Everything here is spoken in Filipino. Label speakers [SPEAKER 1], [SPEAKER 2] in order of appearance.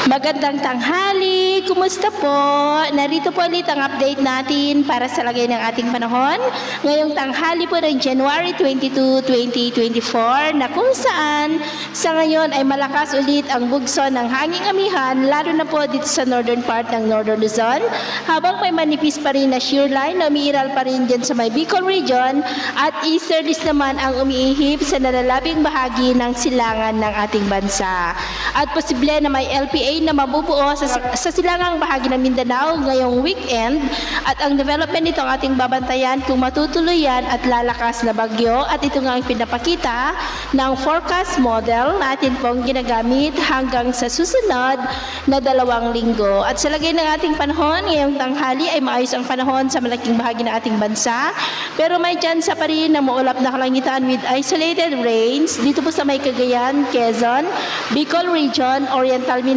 [SPEAKER 1] Magandang tanghali! Kumusta po? Narito po ulit ang update natin para sa lagay ng ating panahon. Ngayong tanghali po ng January 22, 2024 na kung saan sa ngayon ay malakas ulit ang bugso ng hanging amihan lalo na po dito sa northern part ng Northern Luzon habang may manipis pa rin na shear line na umiiral pa rin dyan sa may Bicol region at easterlies naman ang umiihip sa nalalabing bahagi ng silangan ng ating bansa. At posible na may LPA na mabubuo sa silangang bahagi ng Mindanao ngayong weekend at ang development nito ang ating babantayan kung matutuloy yan at lalakas na bagyo at ito nga ang pinapakita ng forecast model natin pong ginagamit hanggang sa susunod na 2 linggo. At sa lagay ng ating panahon ngayong tanghali ay maayos ang panahon sa malaking bahagi ng ating bansa pero may tsansa pa rin na maulap na kalangitan with isolated rains dito po sa may Cagayan, Quezon, Bicol Region, Oriental Mindanao